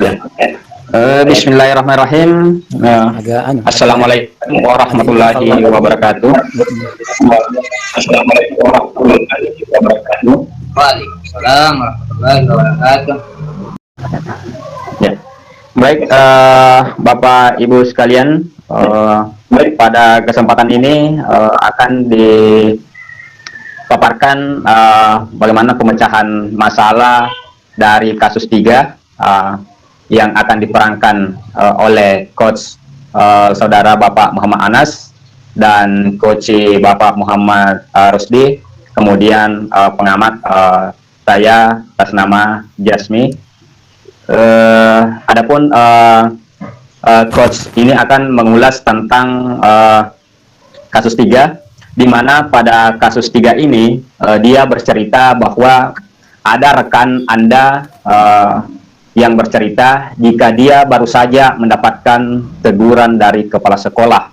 Ya. Bismillahirrahmanirrahim. Agak anu. Assalamualaikum warahmatullahi wabarakatuh. Assalamualaikum warahmatullahi wabarakatuh. Waalaikumsalam warahmatullahi wabarakatuh. Ya. Baik, Bapak Ibu sekalian, pada kesempatan ini akan dipaparkan bagaimana pemecahan masalah dari kasus 3 yang akan diperankan oleh coach saudara Bapak Muhammad Anas dan coach Bapak Muhammad Rusdi, kemudian pengamat saya atas nama Jasmi. Adapun coach ini akan mengulas tentang kasus 3, di mana pada kasus 3 ini dia bercerita bahwa ada rekan Anda yang bercerita jika dia baru saja mendapatkan teguran dari kepala sekolah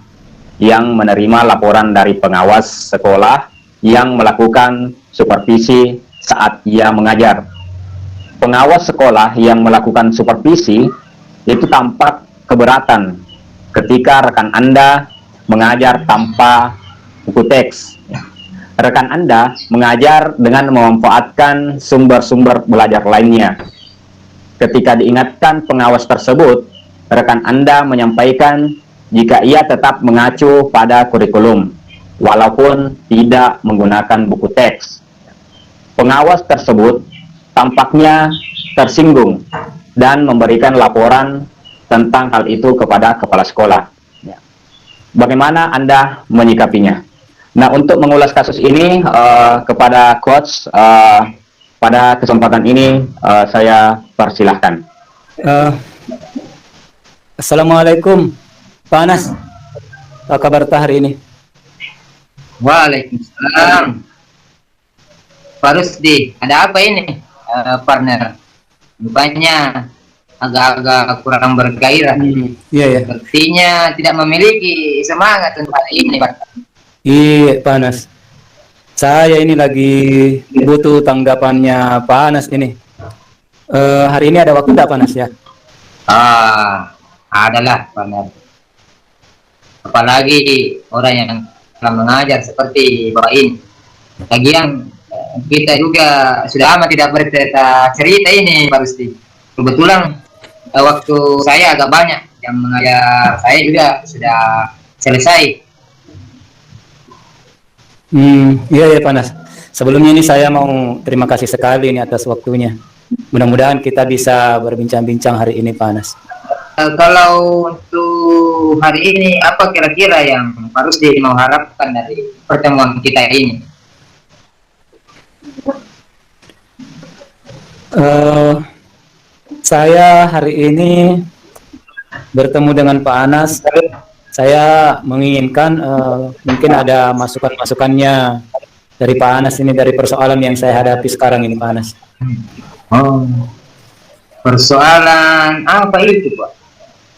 yang menerima laporan dari pengawas sekolah yang melakukan supervisi saat ia mengajar. Pengawas sekolah yang melakukan supervisi itu tampak keberatan ketika rekan Anda mengajar tanpa buku teks. Rekan Anda mengajar dengan memanfaatkan sumber-sumber belajar lainnya. Ketika diingatkan pengawas tersebut, rekan Anda menyampaikan jika ia tetap mengacu pada kurikulum, walaupun tidak menggunakan buku teks. Pengawas tersebut tampaknya tersinggung dan memberikan laporan tentang hal itu kepada kepala sekolah. Bagaimana Anda menyikapinya? Nah, untuk mengulas kasus ini kepada coach, pada kesempatan ini saya persilahkan. Assalamualaikum, Pak Anas. Apa kabar hari ini? Waalaikumsalam. Pak Rusdi, ada apa ini, partner? Rupanya agak-agak kurang bergairah. Iya ya. Sepertinya tidak memiliki semangat untuk hari ini, Pak. Iya, Pak Anas. Saya ini lagi butuh tanggapannya Pak Anas ini. Hari ini ada waktu tidak, Pak Anas ya? Adalah, partner. Apalagi orang yang telah mengajar seperti Bapak ini. Lagian kita juga sudah amat tidak cerita ini, Pak Rusdi. Kebetulan waktu saya agak banyak, yang mengajar saya juga sudah selesai. Iya ya, Pak Anas. Sebelumnya ini saya mau terima kasih sekali ini atas waktunya. Mudah-mudahan kita bisa berbincang-bincang hari ini, Pak Anas. Kalau untuk hari ini, apa kira-kira yang Pak Rusdi mau harapkan dari pertemuan kita ini? Saya hari ini bertemu dengan Pak Anas. Saya menginginkan mungkin ada masukan-masukannya dari Pak Anas ini dari persoalan yang saya hadapi sekarang ini, Pak Anas. Persoalan apa itu, Pak?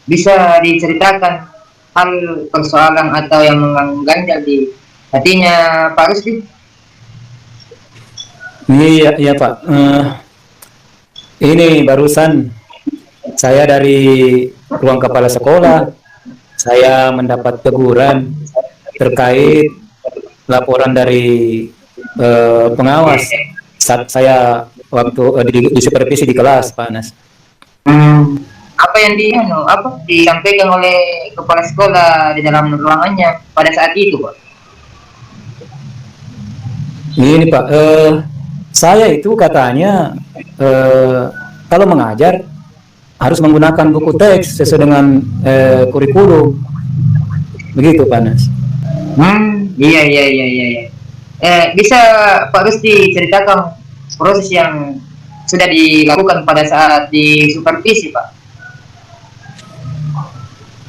Bisa diceritakan hal persoalan atau yang mengganjal di hatinya Pak Rusdi? Iya Pak. Ini barusan saya dari ruang kepala sekolah, saya mendapat teguran terkait laporan dari pengawas saat saya waktu di supervisi di kelas, Pak Anas. Apa yang disampaikan oleh kepala sekolah di dalam ruangannya pada saat itu, Pak? Ini Pak, saya itu katanya kalau mengajar harus menggunakan buku teks sesuai dengan kurikulum, begitu, Pak Anas. Iya. Bisa Pak Rusdi ceritakan proses yang sudah dilakukan pada saat di supervisi, Pak?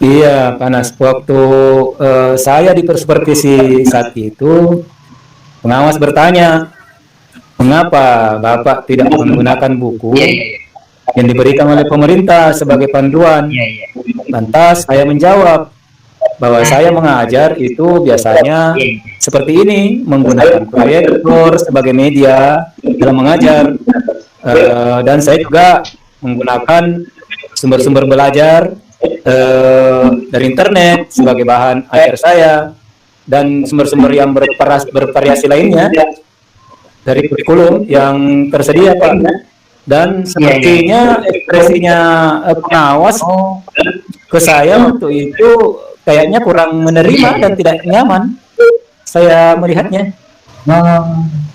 Iya, Pak Anas. Waktu saya di supervisi saat itu, pengawas bertanya, mengapa Bapak tidak menggunakan buku yang diberikan oleh pemerintah sebagai panduan? Lantas saya menjawab bahwa saya mengajar itu biasanya seperti ini, menggunakan proyektor sebagai media dalam mengajar, dan saya juga menggunakan sumber-sumber belajar dari internet sebagai bahan ajar saya, dan sumber-sumber yang bervariasi lainnya dari kurikulum yang tersedia, Pak. Dan sepertinya ekspresinya pengawas ke saya waktu itu kayaknya kurang menerima dan tidak nyaman saya melihatnya.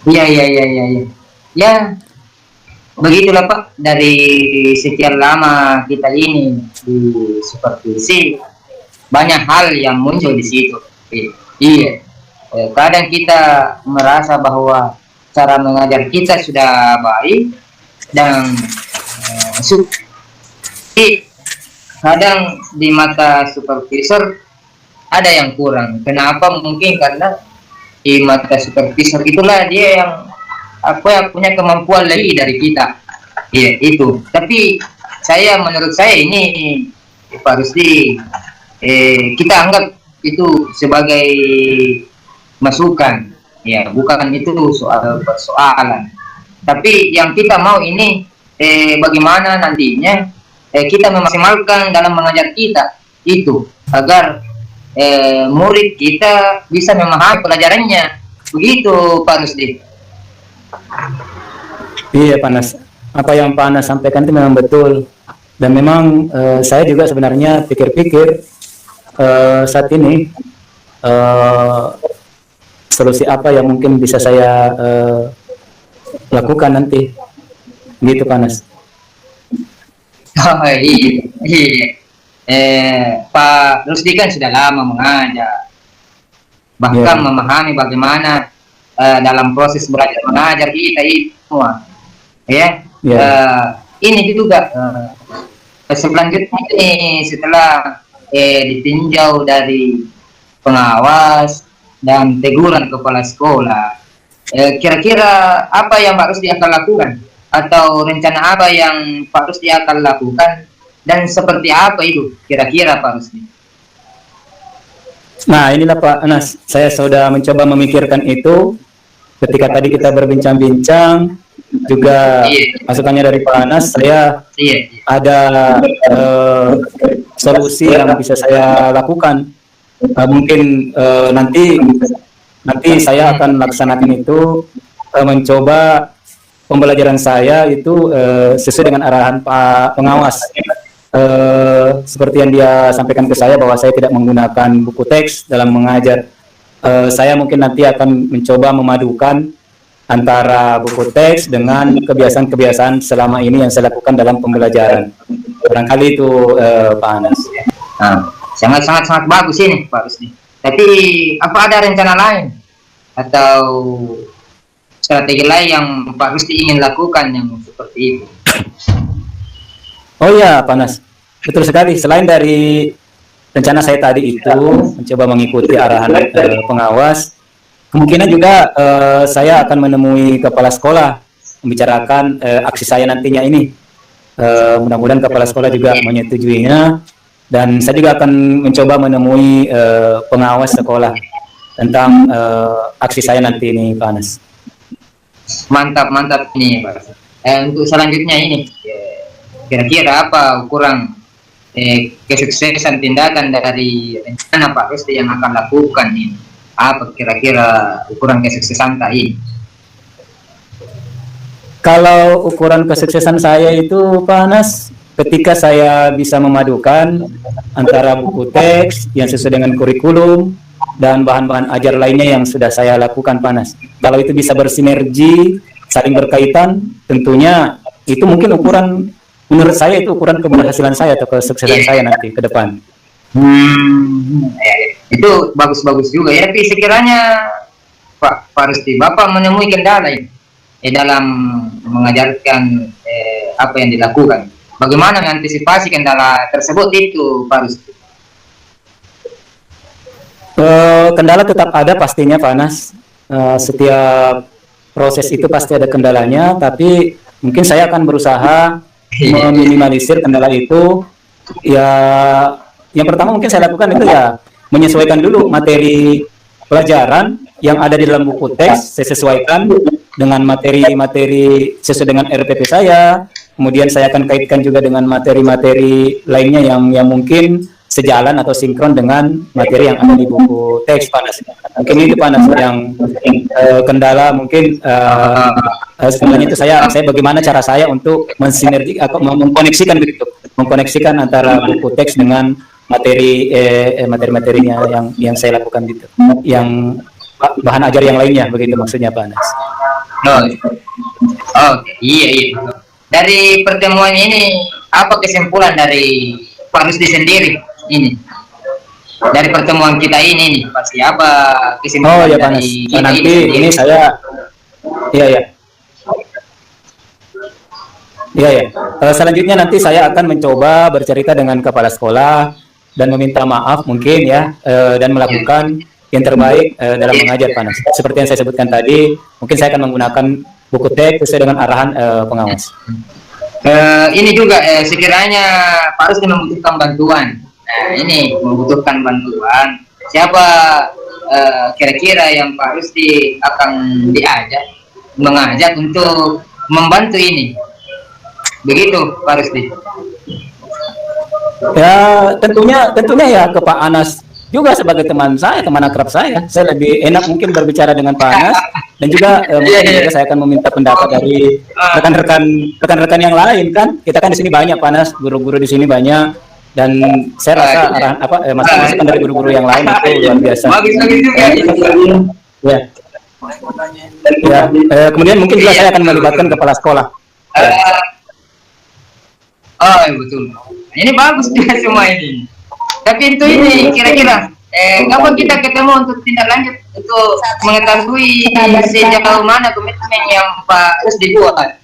Iya. Ya, begitulah Pak, dari sekian lama kita ini di supervisi, banyak hal yang muncul di situ. Iya, kadang kita merasa bahwa cara mengajar kita sudah baik, dan kadang di mata supervisor ada yang kurang. Kenapa? Mungkin karena di mata supervisor itulah dia yang punya kemampuan lebih dari kita. Iya, itu. Tapi menurut saya ini Pak Rusdi, kita anggap itu sebagai masukan, ya, bukan itu soal persoalan. Tapi yang kita mau ini bagaimana nantinya kita memaksimalkan dalam mengajar kita itu, agar murid kita bisa memahami pelajarannya. Begitu Pak Rusdi. Iya, Panas. Apa yang Panas sampaikan itu memang betul. Dan memang saya juga sebenarnya pikir-pikir saat ini solusi apa yang mungkin bisa saya lakukan nanti. Gitu, Panas. Oh, iya. Pak Rusdi kan sudah lama mengajar, bahkan memahami bagaimana dalam proses belajar mengajar kita itu semua, ya. Ini juga selanjutnya ini setelah ditinjau dari pengawas dan teguran kepala sekolah, kira-kira apa yang Pak Rusdi akan lakukan, atau rencana apa yang Pak Rusdi akan lakukan, dan seperti apa itu kira-kira Pak Rusdi? Nah, inilah Pak Anas, saya sudah mencoba memikirkan itu ketika tadi kita berbincang-bincang, juga masukannya dari Pak Anas, saya ada solusi yang bisa saya lakukan. Mungkin nanti saya akan laksanakan itu, mencoba pembelajaran saya itu sesuai dengan arahan Pak Pengawas. Seperti yang dia sampaikan ke saya bahwa saya tidak menggunakan buku teks dalam mengajar. Saya mungkin nanti akan mencoba memadukan antara buku teks dengan kebiasaan-kebiasaan selama ini yang saya lakukan dalam pembelajaran. Barangkali itu Pak Anas. Sangat bagus ini Pak Rusdi. Tapi apa ada rencana lain atau strategi lain yang Pak Rusdi ingin lakukan yang seperti itu? Oh iya, Panas. Betul sekali. Selain dari rencana saya tadi itu, mencoba mengikuti arahan pengawas, kemungkinan juga saya akan menemui kepala sekolah, membicarakan aksi saya nantinya ini. Mudah-mudahan kepala sekolah juga menyetujuinya, dan saya juga akan mencoba menemui pengawas sekolah tentang aksi saya nanti ini, Panas. Mantap ini Pak. Untuk selanjutnya ini, kira-kira apa ukuran kesuksesan tindakan dari rencana Pak Rusdi yang akan lakukan ini? Apa kira-kira ukuran kesuksesan tadi? Kalau ukuran kesuksesan saya itu, Pak Anas, ketika saya bisa memadukan antara buku teks yang sesuai dengan kurikulum dan bahan-bahan ajar lainnya yang sudah saya lakukan, Pak Anas. Kalau itu bisa bersinergi, saling berkaitan, tentunya itu mungkin ukuran, menurut saya itu ukuran keberhasilan saya atau kesuksesan saya nanti ke depan. Itu bagus-bagus juga ya. Tapi sekiranya Pak Rusdi, Bapak menemui kendala ini dalam mengajarkan apa yang dilakukan, bagaimana mengantisipasi kendala tersebut itu Pak Rusdi? Kendala tetap ada pastinya, Pak Anas. Setiap proses itu pasti ada kendalanya, tapi mungkin saya akan berusaha meminimalisir kendala itu. Ya, yang pertama mungkin saya lakukan itu ya menyesuaikan dulu materi pelajaran yang ada di dalam buku teks, saya sesuaikan dengan materi-materi sesuai dengan RPP saya, kemudian saya akan kaitkan juga dengan materi-materi lainnya yang mungkin sejalan atau sinkron dengan materi yang ada di buku teks Panas. Mungkin itu Panas yang kendala mungkin sebenarnya itu saya bagaimana cara saya untuk mensinergi atau mengkoneksikan begitu, mengkoneksikan antara buku teks dengan materi-materinya yang saya lakukan gitu, yang bahan ajar yang lainnya begitu maksudnya Panas. Oh, iya. Dari pertemuan ini apa kesimpulan dari Pak Rusdi sendiri ini? Dari pertemuan kita ini nih, pasti apa kesimpulan Oh ya Panas. dari kita Nanti ini saya iya. Selanjutnya nanti saya akan mencoba bercerita dengan kepala sekolah dan meminta maaf mungkin ya, dan melakukan yang terbaik dalam mengajar Panas. Seperti yang saya sebutkan tadi, mungkin saya akan menggunakan buku teks sesuai dengan arahan pengawas. Ini juga sekiranya Pak Rusdi membutuhkan bantuan. Nah, ini membutuhkan bantuan. Siapa kira-kira yang Pak Rusdi akan mengajak untuk membantu ini? Begitu Pak Rusdi. Ya tentunya ya ke Pak Anas juga sebagai teman saya, teman akrab saya. Saya lebih enak mungkin berbicara dengan Pak Anas, dan juga mungkin juga saya akan meminta pendapat dari rekan-rekan yang lain kan. Kita kan di sini banyak Panas, guru-guru di sini banyak, dan saya rasa masukan dari guru-guru yang lain itu luar biasa. Kemudian mungkin juga saya akan melibatkan kepala sekolah. Oh betul. Ini bagus juga semua ini. Tapi itu ini kira-kira kapan kita ketemu untuk tindak lanjut untuk mengetahui sejauh mana komitmen yang Pak Rusdi buat?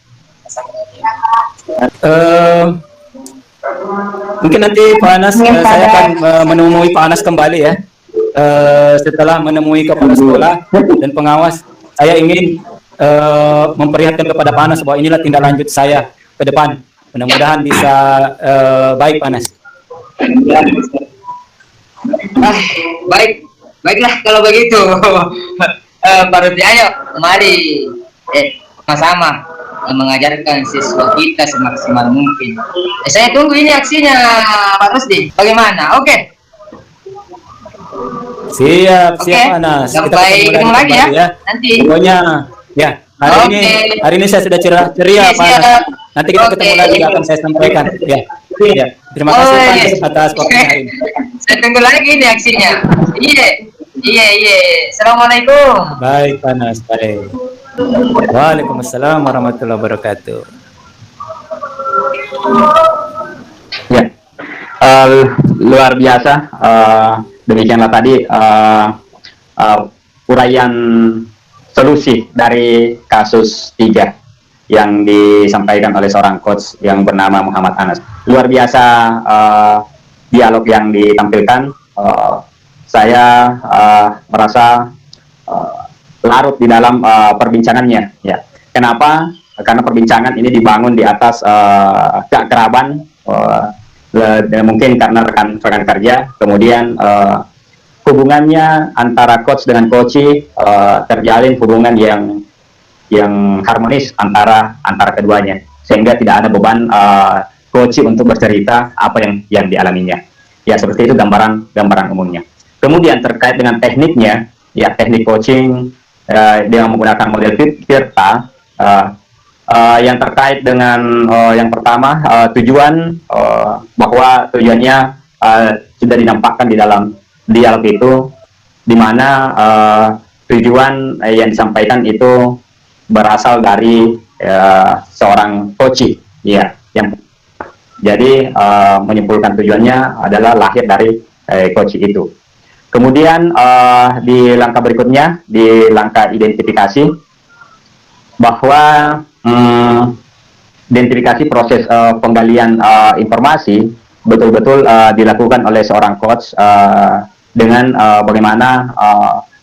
Mungkin nanti Pak Anas saya akan menemui Pak Anas kembali ya. Setelah menemui kepala sekolah dan pengawas, saya ingin memperlihatkan kepada Pak Anas bahwa inilah tindak lanjut saya ke depan. Mudah-mudahan bisa baik Panas. Baiklah kalau begitu. Pak Rusdi, ayo mari sama-sama mengajarkan siswa kita semaksimal mungkin. Saya tunggu ini aksinya Pak Rusdi. Bagaimana? Oke. Siap Panas. Sampai ketemu lagi ya. Nanti. Pokoknya ya. Hari ini saya sudah ceria Panas. Nanti kita ketemu lagi akan saya sampaikan. Ya. Terima kasih Panas atas waktunya hari ini. Saya tunggu lagi nih aksinya. Iya. Assalamualaikum. Baik Panas, baik. Waalaikumsalam warahmatullahi wabarakatuh. Ya, luar biasa. Demikianlah tadi uraian solusi dari kasus 3 yang disampaikan oleh seorang coach yang bernama Muhammad Anas. Luar biasa dialog yang ditampilkan. Saya merasa larut di dalam perbincangannya. Ya. Kenapa? Karena perbincangan ini dibangun di atas keakraban, mungkin karena rekan-rekan kerja. Kemudian hubungannya antara coach dengan coachee terjalin hubungan yang harmonis antara keduanya, sehingga tidak ada beban coachee untuk bercerita apa yang dialaminya. Ya, seperti itu gambaran umumnya. Kemudian terkait dengan tekniknya, ya teknik coaching dengan menggunakan model Virta, yang terkait dengan yang pertama tujuan, bahwa tujuannya sudah dinampakkan di dalam dialog itu, di mana tujuan yang disampaikan itu berasal dari seorang coachee, ya, yang jadi menyimpulkan tujuannya adalah lahir dari coachee itu. Kemudian di langkah berikutnya, di langkah identifikasi, bahwa identifikasi proses penggalian informasi betul-betul dilakukan oleh seorang coach dengan bagaimana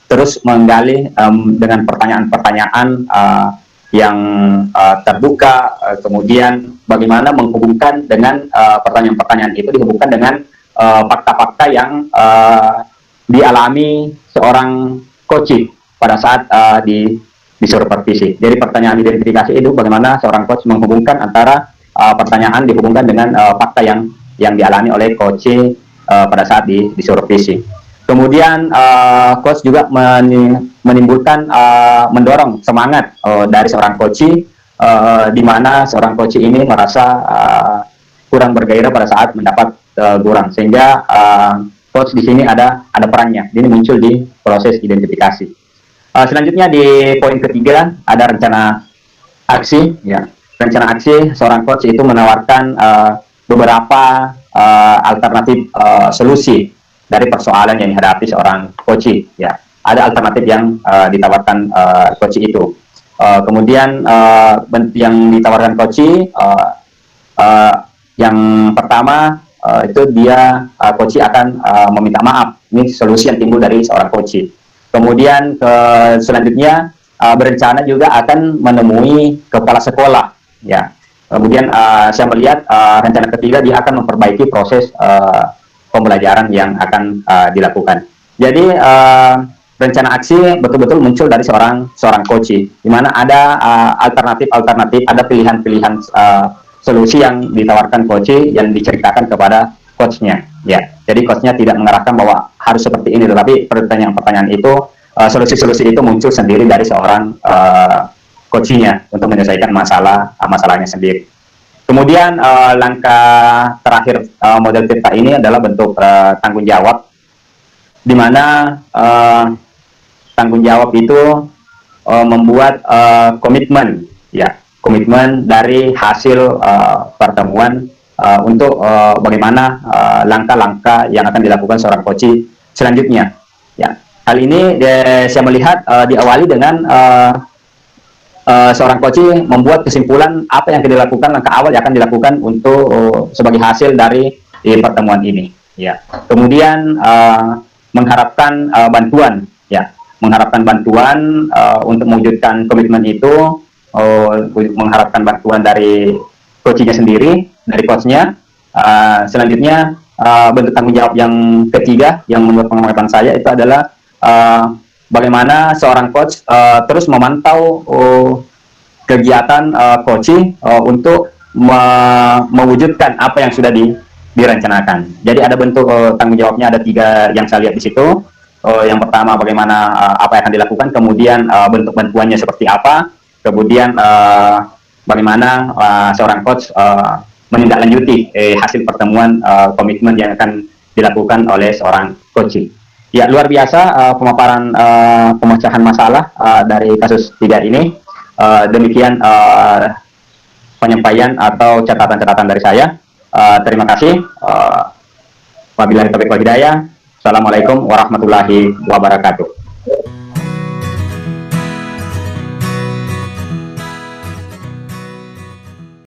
terus menggali dengan pertanyaan-pertanyaan yang terbuka, kemudian bagaimana menghubungkan dengan pertanyaan-pertanyaan itu dihubungkan dengan fakta-fakta yang dialami seorang coachee pada saat di supervisi. Jadi pertanyaan identifikasi itu bagaimana seorang coach menghubungkan antara pertanyaan dihubungkan dengan fakta yang dialami oleh coach pada saat disupervisi. Kemudian coach juga menimbulkan mendorong semangat dari seorang coach, di mana seorang coach ini merasa kurang bergairah pada saat mendapat kurang, sehingga coach di sini ada perannya. Ini muncul di proses identifikasi. Selanjutnya di poin ketiga ada rencana aksi. Ya, rencana aksi seorang coach itu menawarkan beberapa alternatif solusi dari persoalan yang dihadapi seorang coach. Ya, ada alternatif yang ditawarkan coach itu. Kemudian yang ditawarkan coach yang pertama itu dia coach akan meminta maaf. Ini solusi yang timbul dari seorang coach. Kemudian selanjutnya berencana juga akan menemui kepala sekolah. Ya. Kemudian saya melihat rencana ketiga dia akan memperbaiki proses pembelajaran yang akan dilakukan. Jadi rencana aksi betul-betul muncul dari seorang coach, di mana ada alternatif, ada pilihan-pilihan solusi yang ditawarkan coach yang diceritakan kepada coachnya. Ya, jadi coachnya tidak mengarahkan bahwa harus seperti ini, tetapi pertanyaan-pertanyaan itu, solusi-solusi itu muncul sendiri dari seorang coachnya untuk menyelesaikan masalahnya sendiri. Kemudian langkah terakhir model Tirta ini adalah bentuk tanggung jawab, di mana tanggung jawab itu membuat komitmen, ya, komitmen dari hasil pertemuan untuk bagaimana langkah-langkah yang akan dilakukan seorang coach selanjutnya. Ya, hal ini saya melihat diawali dengan seorang coach membuat kesimpulan apa yang akan dilakukan, langkah awal yang akan dilakukan untuk sebagai hasil dari pertemuan ini. Ya, kemudian mengharapkan bantuan, ya, mengharapkan bantuan untuk mewujudkan komitmen itu, mengharapkan bantuan dari coachnya sendiri, dari coachnya. Selanjutnya bentuk tanggung jawab yang ketiga yang menurut pengamatan saya itu adalah bagaimana seorang coach terus memantau kegiatan coaching untuk mewujudkan apa yang sudah direncanakan. Jadi ada bentuk tanggung jawabnya, ada tiga yang saya lihat di situ. Yang pertama bagaimana apa yang akan dilakukan, kemudian bentuk bantuannya seperti apa, kemudian bagaimana seorang coach menindaklanjuti hasil pertemuan komitmen yang akan dilakukan oleh seorang coach. Ya, luar biasa pemaparan pemecahan masalah dari kasus 3 ini. Demikian penyampaian atau catatan-catatan dari saya. Terima kasih. Wabillahi taufiq wal hidayah. Assalamualaikum warahmatullahi wabarakatuh.